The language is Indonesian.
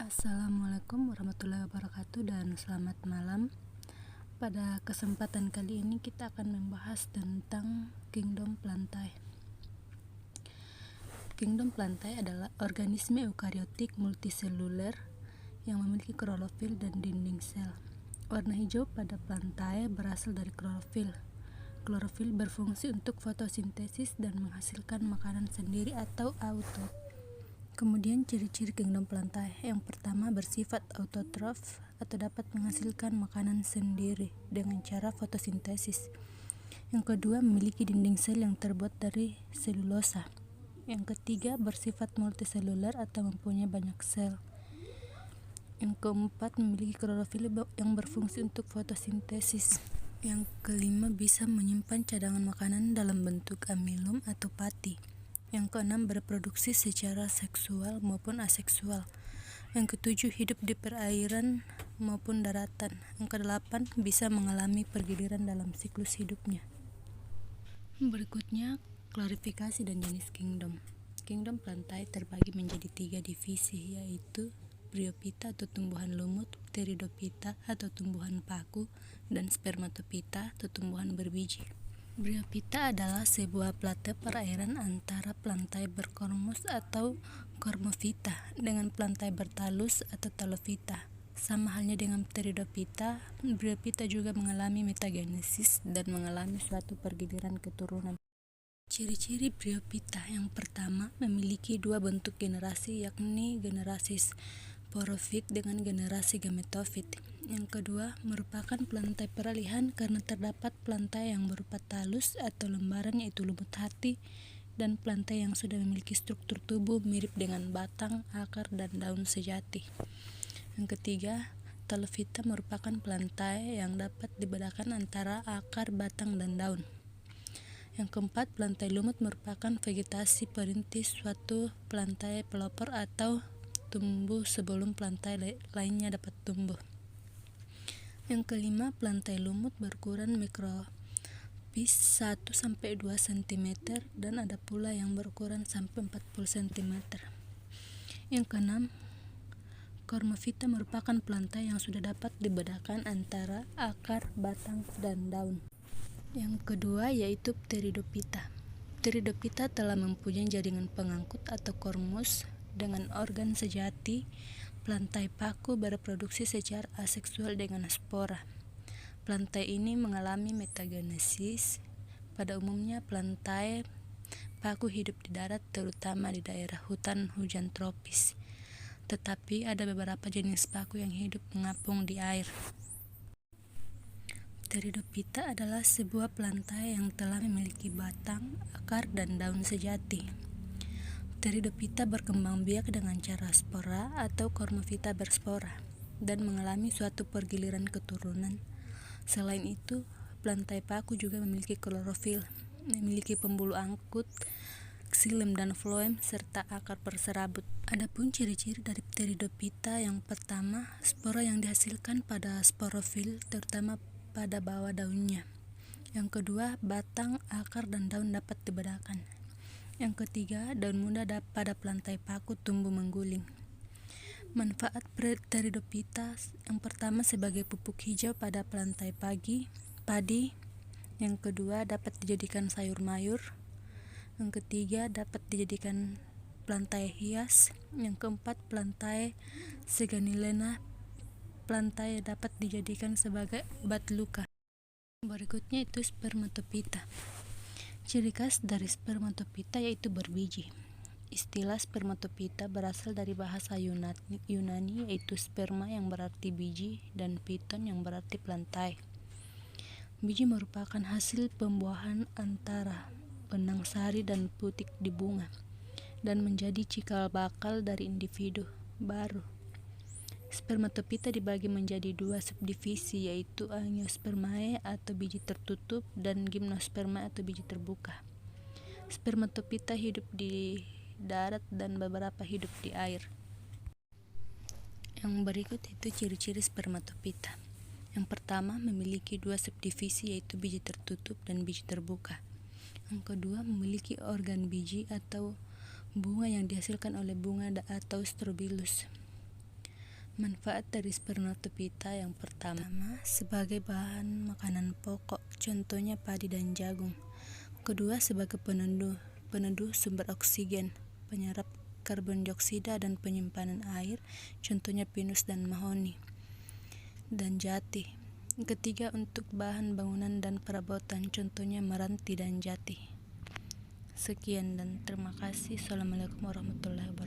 Assalamualaikum warahmatullahi wabarakatuh dan selamat malam. Pada kesempatan kali ini kita akan membahas tentang kingdom plantae. Kingdom plantae adalah organisme eukariotik multiseluler yang memiliki klorofil dan dinding sel. Warna hijau pada plantae berasal dari klorofil. Klorofil berfungsi untuk fotosintesis dan menghasilkan makanan sendiri atau auto. Kemudian ciri-ciri kingdom plantae. Yang pertama, bersifat autotrof atau dapat menghasilkan makanan sendiri dengan cara fotosintesis. Yang kedua, memiliki dinding sel yang terbuat dari selulosa. Yang ketiga, bersifat multiseluler atau mempunyai banyak sel. Yang keempat, memiliki klorofil yang berfungsi untuk fotosintesis. Yang kelima, bisa menyimpan cadangan makanan dalam bentuk amilum atau pati. Yang keenam, berproduksi secara seksual maupun aseksual. Yang ketujuh, hidup di perairan maupun daratan. Yang kedelapan, bisa mengalami pergiliran dalam siklus hidupnya. Berikutnya, klarifikasi dan jenis kingdom. Kingdom plantae terbagi menjadi 3 divisi, yaitu Bryophyta atau tumbuhan lumut, Pteridophyta atau tumbuhan paku, dan Spermatophyta atau tumbuhan berbiji. Bryophyta adalah sebuah plate perairan antara plantae berkormus atau Cormophyta dengan plantae bertalus atau Talophyta. Sama halnya dengan Pteridophyta, Bryophyta juga mengalami metagenesis dan mengalami suatu pergiliran keturunan. Ciri-ciri Bryophyta: yang pertama, memiliki 2 bentuk generasi, yakni generasi sporofit dengan generasi gametofit. Yang kedua, merupakan plantae peralihan karena terdapat plantae yang berupa talus atau lembaran, yaitu lumut hati, dan plantae yang sudah memiliki struktur tubuh mirip dengan batang, akar, dan daun sejati. Yang ketiga, Talophyta merupakan plantae yang dapat dibedakan antara akar, batang, dan daun. Yang keempat, plantae lumut merupakan vegetasi perintis suatu plantae pelopor atau tumbuh sebelum plantae lainnya dapat tumbuh. Yang kelima, plantae lumut berukuran mikropis 1-2 cm dan ada pula yang berukuran sampai 40 cm. Yang keenam, Cormophyta merupakan plantae yang sudah dapat dibedakan antara akar, batang, dan daun. Yang kedua yaitu Pteridophyta. Pteridophyta telah mempunyai jaringan pengangkut atau kormus dengan organ sejati. Plantae paku berreproduksi secara aseksual dengan spora. Plantae ini mengalami metagenesis. Pada umumnya plantae paku hidup di darat, terutama di daerah hutan hujan tropis. Tetapi ada beberapa jenis paku yang hidup mengapung di air. Pteridophyta adalah sebuah plantae yang telah memiliki batang, akar, dan daun sejati. Pteridophyta berkembang biak dengan cara spora atau Cormophyta berspora dan mengalami suatu pergiliran keturunan. Selain itu, plantae paku juga memiliki klorofil, memiliki pembuluh angkut, xilem dan floem, serta akar berserabut. Adapun ciri-ciri dari Pteridophyta: yang pertama, spora yang dihasilkan pada sporofil, terutama pada bawah daunnya. Yang kedua, batang, akar, dan daun dapat dibedakan. Yang ketiga, daun muda pada plantae paku tumbuh mengguling. Manfaat Pteridophyta: yang pertama, sebagai pupuk hijau pada plantae padi. Yang kedua, dapat dijadikan sayur mayur. Yang ketiga, dapat dijadikan plantae hias. Yang keempat, plantae Seganilena. Plantae dapat dijadikan sebagai obat luka. Berikutnya itu Spermatophyta. Ciri khas dari Spermatophyta yaitu berbiji. Istilah Spermatophyta berasal dari bahasa Yunani, yaitu sperma yang berarti biji dan phyton yang berarti plantae. Biji merupakan hasil pembuahan antara benang sari dan putik di bunga dan menjadi cikal bakal dari individu baru. Spermatophyta dibagi menjadi 2 subdivisi, yaitu Angiospermae atau biji tertutup dan Gymnospermae atau biji terbuka. Spermatophyta hidup di darat dan beberapa hidup di air. Yang berikut itu ciri-ciri Spermatophyta. Yang pertama, memiliki 2 subdivisi, yaitu biji tertutup dan biji terbuka. Yang kedua, memiliki organ biji atau bunga yang dihasilkan oleh bunga atau strobilus. Manfaat dari spermatopita yang pertama, sebagai bahan makanan pokok, contohnya padi dan jagung. Kedua, sebagai peneduh sumber oksigen, penyerap karbon dioksida dan penyimpanan air, contohnya pinus dan mahoni dan jati. Ketiga, untuk bahan bangunan dan perabotan, contohnya meranti dan jati. Sekian dan terima kasih. Assalamualaikum warahmatullahi wabarakatuh.